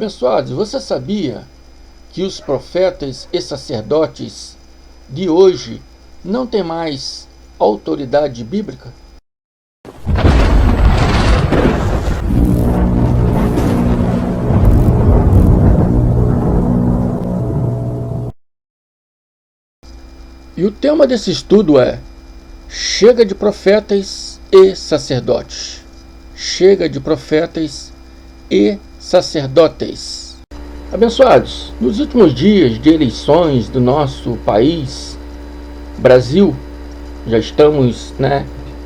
Abençoados, você sabia que os profetas e sacerdotes de hoje não têm mais autoridade bíblica? E o tema desse estudo é: chega de profetas e sacerdotes. Chega de profetas e sacerdotes. Abençoados, nos últimos dias de eleições do nosso país, Brasil, já estamos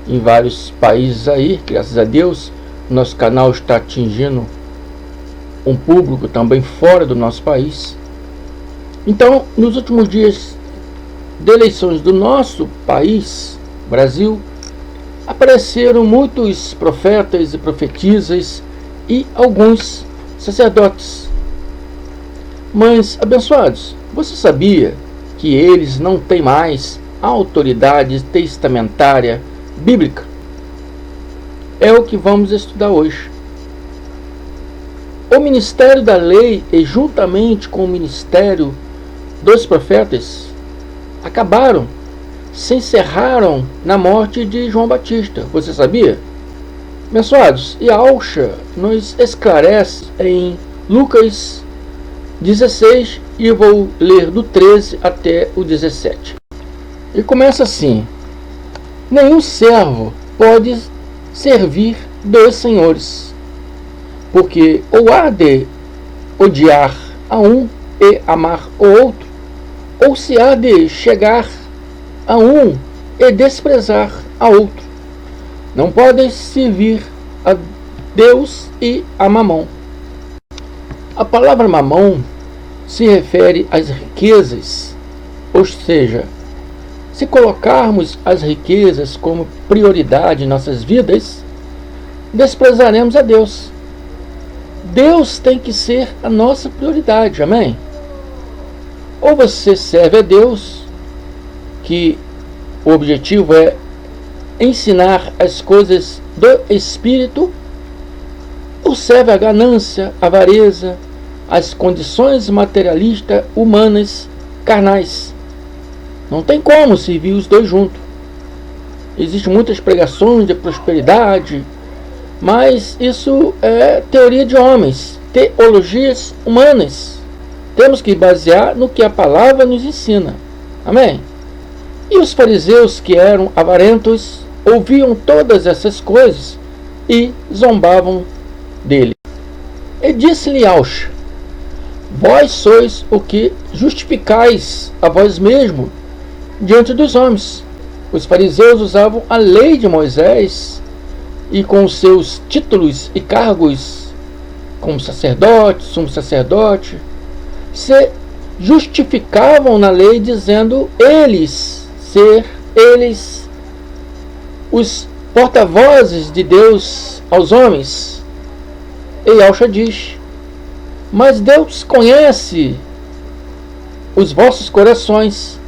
em vários países aí, graças a Deus. Nosso canal está atingindo um público também fora do nosso país. Então, nos últimos dias de eleições do nosso país, Brasil, apareceram muitos profetas e profetisas e alguns sacerdotes. Mas, abençoados, você sabia que eles não têm mais autoridade testamentária bíblica? É o que vamos estudar hoje. O ministério da lei, e juntamente com o ministério dos profetas, se encerraram na morte de João Batista. Você sabia? Abençoados, e a Alcha nos esclarece em Lucas 16, e eu vou ler do 13 até o 17. E começa assim: nenhum servo pode servir dois senhores, porque ou há de odiar a um e amar o outro, ou se há de chegar a um e desprezar a outro. Não podem servir a Deus e a Mamon. A palavra Mamon se refere às riquezas, ou seja, se colocarmos as riquezas como prioridade em nossas vidas, desprezaremos a Deus. Deus tem que ser a nossa prioridade, amém? Ou você serve a Deus, que o objetivo é ensinar as coisas do Espírito, ou serve a ganância, a avareza, as condições materialistas, humanas, carnais. Não tem como servir os dois juntos. Existem muitas pregações de prosperidade, mas isso é teoria de homens, teologias humanas. Temos que basear no que a palavra nos ensina. Amém? E os fariseus, que eram avarentos, ouviam todas essas coisas e zombavam dele. E disse-lhe Alcha: vós sois o que justificais a vós mesmo diante dos homens. Os fariseus usavam a lei de Moisés e com seus títulos e cargos como sacerdote, sumo sacerdote, se justificavam na lei, dizendo eles os porta-vozes de Deus aos homens. E Alcha diz: mas Deus conhece os vossos corações,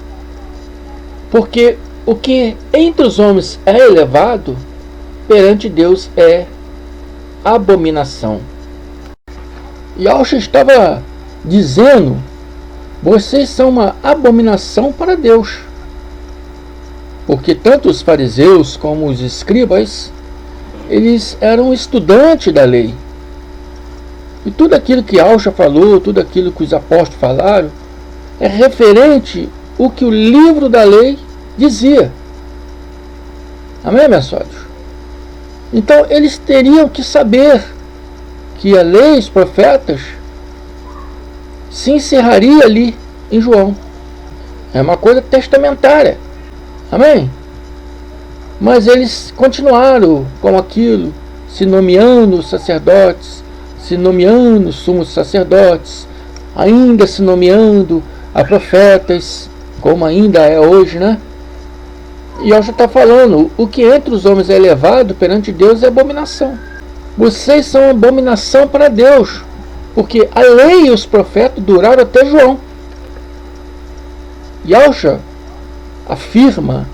porque o que entre os homens é elevado, perante Deus é abominação. E Alcha estava dizendo: vocês são uma abominação para Deus. Porque tanto os fariseus como os escribas, eles eram estudantes da lei. E tudo aquilo que Alcha falou, tudo aquilo que os apóstolos falaram, é referente ao que o livro da lei dizia. Amém, abençoados? Então eles teriam que saber que a lei, os profetas, se encerraria ali em João. É uma coisa testamentária. Amém? Mas eles continuaram com aquilo, se nomeando sacerdotes, se nomeando sumos sacerdotes, ainda se nomeando a profetas, como ainda é hoje, E Alcha está falando: o que entre os homens é elevado, perante Deus é abominação. Vocês são abominação para Deus, porque a lei e os profetas duraram até João. E Alcha afirma: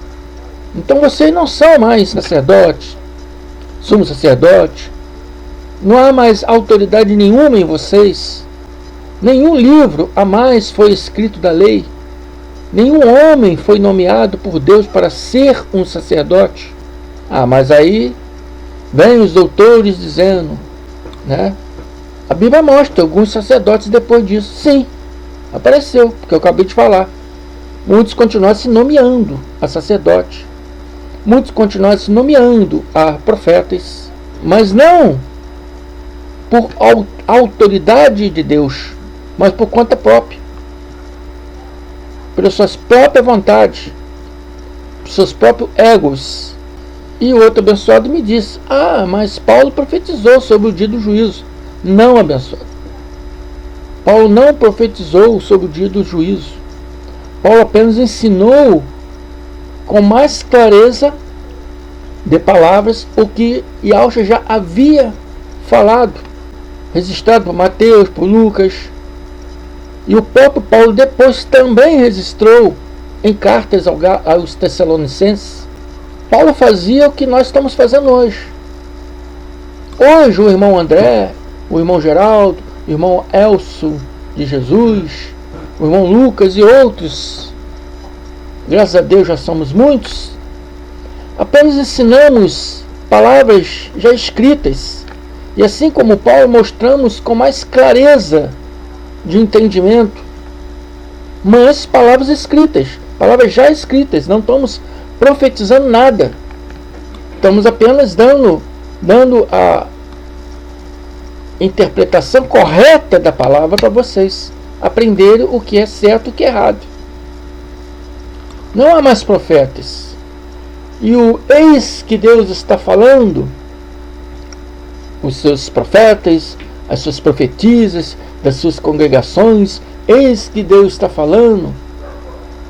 então vocês não são mais sacerdotes, sumo sacerdote, não há mais autoridade nenhuma em vocês, Nenhum livro a mais foi escrito da lei. Nenhum homem foi nomeado por Deus para ser um sacerdote. Mas aí vem os doutores dizendo, né? A Bíblia mostra alguns sacerdotes depois disso. Sim, apareceu, porque eu acabei de falar. Muitos continuaram se nomeando a sacerdote. Muitos continuaram se nomeando a profetas. Mas não por autoridade de Deus, mas por conta própria. Pelas suas próprias vontades, pelos seus próprios egos. E o outro abençoado me disse, mas Paulo profetizou sobre o dia do juízo. Não, abençoado. Paulo não profetizou sobre o dia do juízo. Paulo apenas ensinou com mais clareza de palavras o que Yahushua já havia falado, registrado por Mateus, por Lucas. E o próprio Paulo depois também registrou em cartas aos Tessalonicenses. Paulo fazia o que nós estamos fazendo hoje. Hoje o irmão André, o irmão Geraldo, o irmão Elcio de Jesus, o irmão Lucas e outros, graças a Deus já somos muitos, apenas ensinamos palavras já escritas. E assim como Paulo, mostramos com mais clareza de entendimento, mas palavras escritas, palavras já escritas. Não estamos profetizando nada, estamos apenas dando a interpretação correta da palavra para vocês aprenderem o que é certo e o que é errado. Não há mais profetas. E o eis que Deus está falando, os seus profetas, as suas profetisas, das suas congregações, eis que Deus está falando,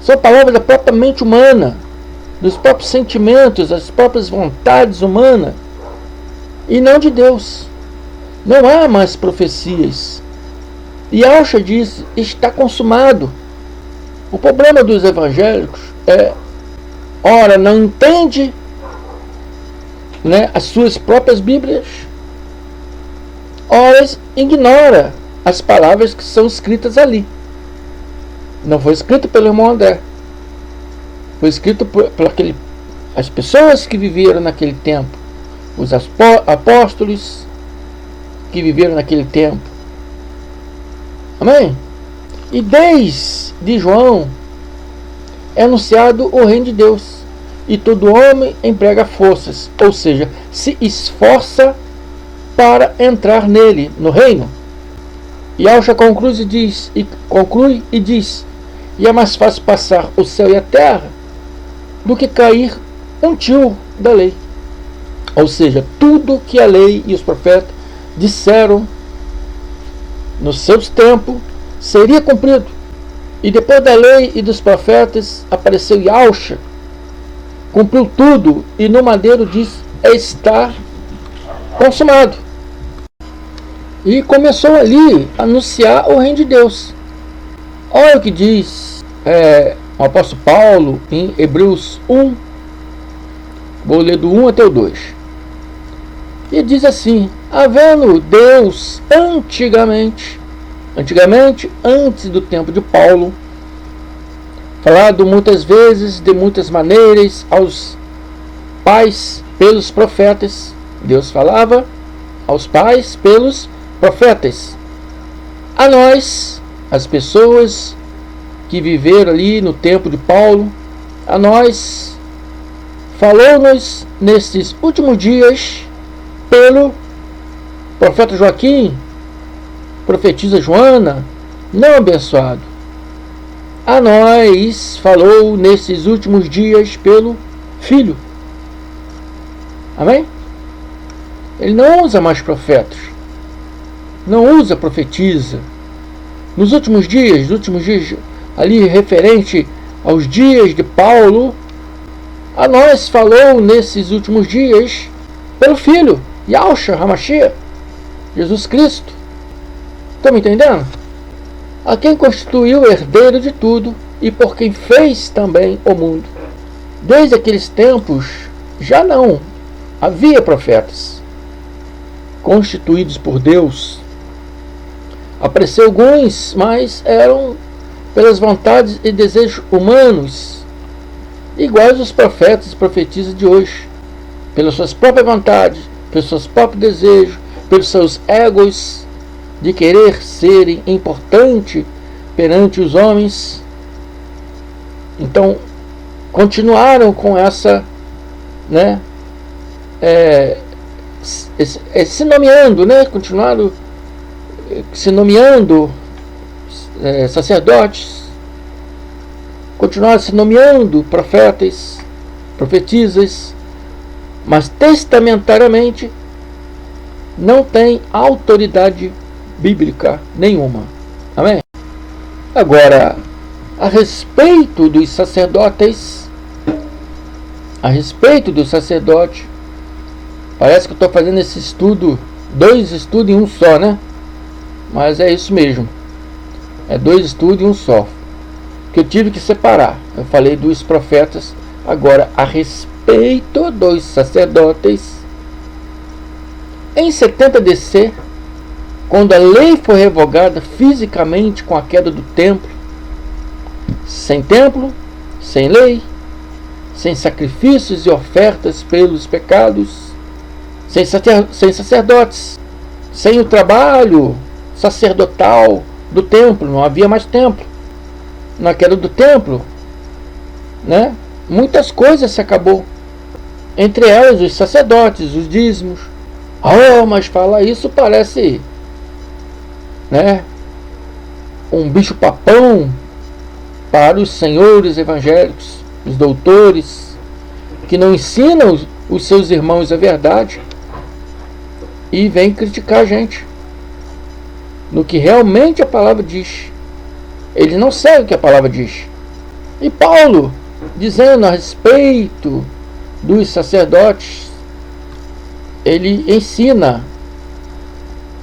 são palavras da própria mente humana, dos próprios sentimentos, das próprias vontades humanas, e não de Deus. Não há mais profecias. E Yahushua diz, está consumado. O problema dos evangélicos é, ora, não entende, né, as suas próprias Bíblias, ora, ignora as palavras que são escritas ali. Não foi escrito pelo irmão André. Foi escrito por as pessoas que viveram naquele tempo, os apóstolos que viveram naquele tempo. Amém? E desde João é anunciado o reino de Deus, e todo homem emprega forças, ou seja, se esforça para entrar nele, no reino. E Yahushua conclui e diz, e é mais fácil passar o céu e a terra do que cair um tio da lei. Ou seja, tudo que a lei e os profetas disseram nos seus tempos seria cumprido. E depois da lei e dos profetas apareceu Yahushua, cumpriu tudo, e no madeiro diz, está consumado. E começou ali a anunciar o reino de Deus. Olha o que diz o apóstolo Paulo em Hebreus 1, vou ler do 1 até o 2. E diz assim, havendo Deus antigamente, antes do tempo de Paulo, falado muitas vezes, de muitas maneiras, aos pais pelos profetas. Deus falava aos pais pelos profetas. A nós, as pessoas que viveram ali no tempo de Paulo, a nós, falou-nos nesses últimos dias pelo profeta Joaquim, profetisa Joana, não abençoado. A nós falou nesses últimos dias pelo Filho. Amém? Ele não usa mais profetas, não usa profetiza. Nos últimos dias ali referente aos dias de Paulo, a nós falou nesses últimos dias pelo Filho, Yahushua HaMashiach, Jesus Cristo. Estão me entendendo? A quem constituiu o herdeiro de tudo e por quem fez também o mundo. Desde aqueles tempos já não havia profetas constituídos por Deus Apareceu alguns, mas eram pelas vontades e desejos humanos, iguais aos profetas e profetisas de hoje, pelas suas próprias vontades, pelos seus próprios desejos, pelos seus egos de querer serem importantes perante os homens. Então continuaram com essa, né, se nomeando, né, continuaram se nomeando sacerdotes, continuaram se nomeando profetas, profetisas, mas testamentariamente não tem autoridade bíblica nenhuma. Amém? Agora, a respeito dos sacerdotes, parece que eu estou fazendo esse estudo, 2 estudos em um só, né? Mas é isso mesmo, é 2 estudos em um só, que eu tive que separar. Eu falei dos profetas, agora a respeito dos sacerdotes. Em 70 DC, quando a lei foi revogada fisicamente com a queda do templo, sem lei, sem sacrifícios e ofertas pelos pecados, sem sacerdotes, sem o trabalho sacerdotal do templo, não havia mais templo. Na queda do templo, né, muitas coisas se acabou, entre elas os sacerdotes, os dízimos. Mas falar isso parece, né, um bicho papão para os senhores evangélicos, os doutores, que não ensinam os seus irmãos a verdade e vêm criticar a gente no que realmente a palavra diz. Eles não sabem o que a palavra diz. E Paulo, dizendo a respeito dos sacerdotes, ele ensina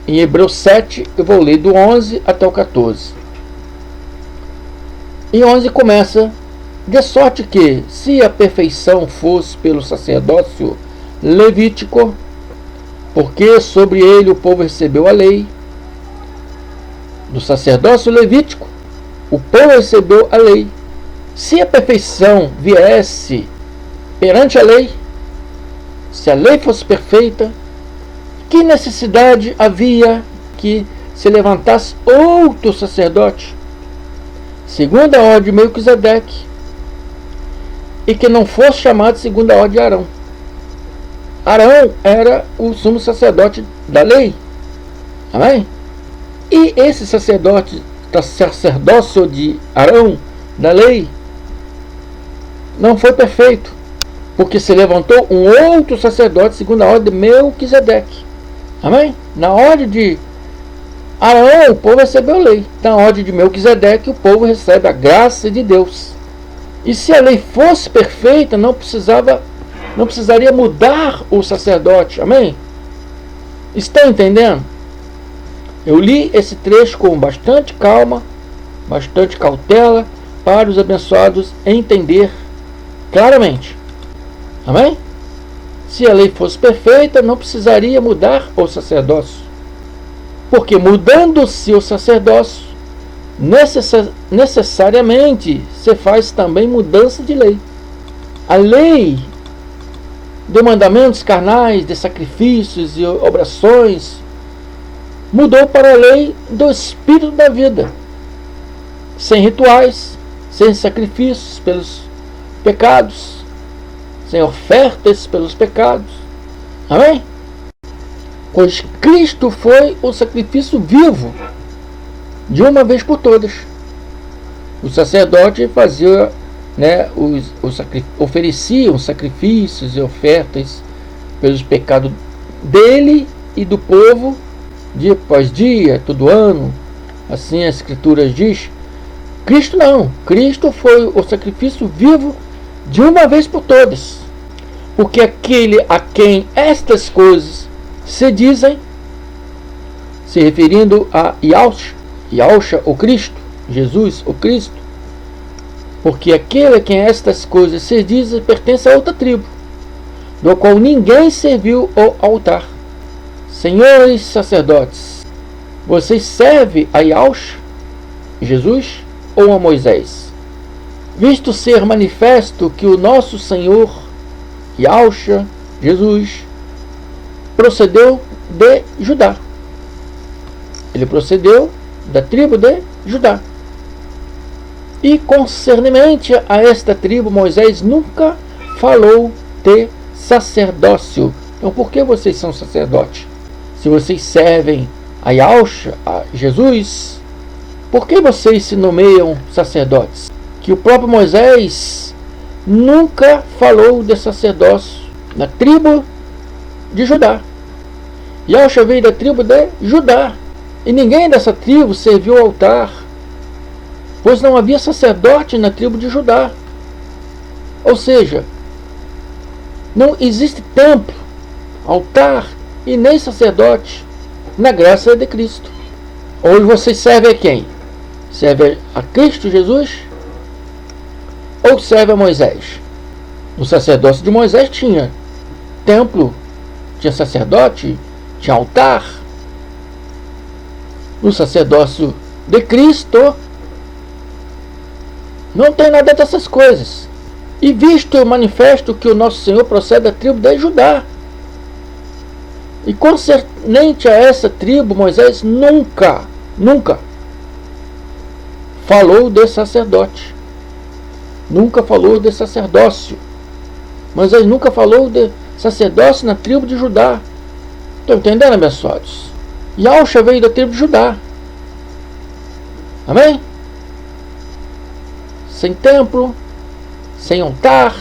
em Hebreus 7, eu vou ler do 11 até o 14. E 11 começa: de sorte que, se a perfeição fosse pelo sacerdócio levítico, porque sobre ele o povo recebeu a lei, do sacerdócio levítico o povo recebeu a lei. Se a perfeição viesse perante a lei, se a lei fosse perfeita, que necessidade havia que se levantasse outro sacerdote, segundo a ordem de Melquisedeque, e que não fosse chamado segundo a ordem de Arão? Arão era o sumo sacerdote da lei. Amém? E esse sacerdócio de Arão, da lei, não foi perfeito, porque se levantou um outro sacerdote segundo a ordem de Melquisedeque. Amém? Na ordem de Arão, o povo recebeu a lei. Na ordem de Melquisedeque, o povo recebe a graça de Deus. E se a lei fosse perfeita, não precisaria mudar o sacerdote. Amém? Estão entendendo? Eu li esse trecho com bastante calma, bastante cautela, para os abençoados entender claramente. Amém? Se a lei fosse perfeita, não precisaria mudar o sacerdócio. Porque mudando-se o sacerdócio, necessariamente se faz também mudança de lei. A lei de mandamentos carnais, de sacrifícios e obrações, mudou para a lei do Espírito da vida, sem rituais, sem sacrifícios pelos pecados, sem ofertas pelos pecados. Amém? Pois Cristo foi o sacrifício vivo, de uma vez por todas. O sacerdote fazia, né, ofereciam sacrifícios e ofertas pelos pecados dele e do povo, dia após dia, todo ano, assim as escrituras diz. Cristo não. Cristo foi o sacrifício vivo de uma vez por todas, porque aquele a quem estas coisas se dizem, se referindo a Yahshua, o Cristo, Jesus, o Cristo, porque aquele a quem estas coisas se dizem pertence a outra tribo, do qual ninguém serviu ao altar. Senhores sacerdotes, Vocês servem a Yahushua, Jesus, ou a Moisés? Visto ser manifesto que o nosso Senhor, Yahushua, Jesus, procedeu de Judá. Ele procedeu da tribo de Judá. E concernente a esta tribo, Moisés nunca falou de sacerdócio. Então, por que vocês são sacerdotes? Se vocês servem a Yahushua, a Jesus, por que vocês se nomeiam sacerdotes? Que o próprio Moisés nunca falou de sacerdócio na tribo de Judá. Yahushua veio da tribo de Judá. E ninguém dessa tribo serviu ao altar, pois não havia sacerdote na tribo de Judá. Ou seja, não existe templo, altar e nem sacerdote na graça de Cristo. Hoje vocês servem a quem? Serve a Cristo Jesus ou serve a Moisés? No sacerdócio de Moisés tinha templo, tinha sacerdote, tinha altar. No sacerdócio de Cristo não tem nada dessas coisas. E visto o manifesto que o nosso Senhor procede da tribo de Judá, e concernente a essa tribo, Moisés nunca falou de sacerdote, nunca falou de sacerdócio. Moisés nunca falou de sacerdócio na tribo de Judá. Estão entendendo, abençoados? Yahushua veio da tribo de Judá. Amém? Sem templo, sem altar,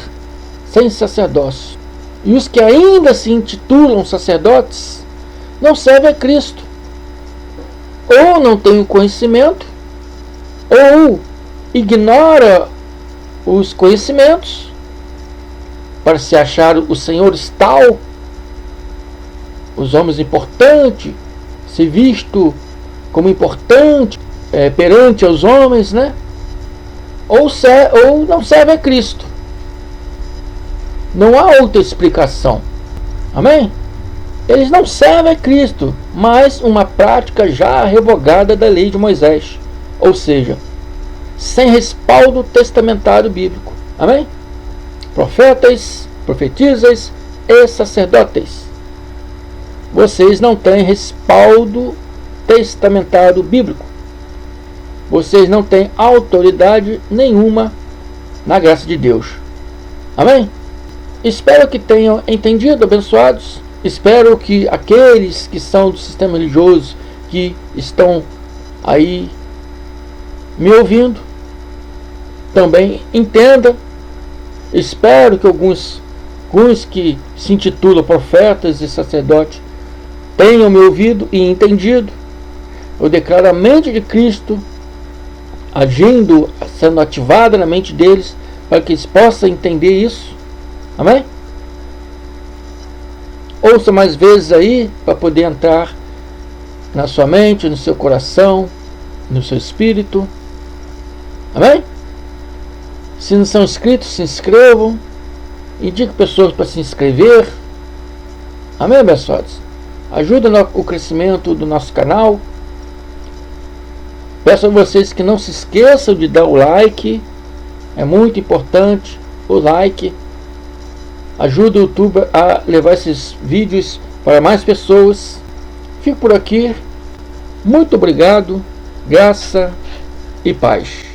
sem sacerdócio. E os que ainda se intitulam sacerdotes não servem a Cristo. Ou não têm o conhecimento, ou ignora os conhecimentos para se achar os senhores tal, os homens importantes, se visto como importante perante aos homens, né? Ou não serve a Cristo. Não há outra explicação. Amém? Eles não servem a Cristo, mas uma prática já revogada da lei de Moisés. Ou seja, sem respaldo testamentário bíblico. Amém? Profetas, profetisas e sacerdotes. Vocês não têm respaldo testamentário bíblico. Vocês não têm autoridade nenhuma na graça de Deus. Amém? Espero que tenham entendido, abençoados. Espero que aqueles que são do sistema religioso, que estão aí me ouvindo, também entendam. Espero que alguns que se intitulam profetas e sacerdotes tenham me ouvido e entendido. Eu declaro a mente de Cristo agindo, sendo ativada na mente deles, para que eles possam entender isso. Amém? Ouça mais vezes aí, para poder entrar na sua mente, no seu coração, no seu espírito. Amém? Se não são inscritos, se inscrevam. Indique pessoas para se inscrever. Amém, abençoados? Ajuda no crescimento do nosso canal. Peço a vocês que não se esqueçam de dar o like. É muito importante o like. Ajuda o YouTube a levar esses vídeos para mais pessoas. Fico por aqui. Muito obrigado. Graça e paz.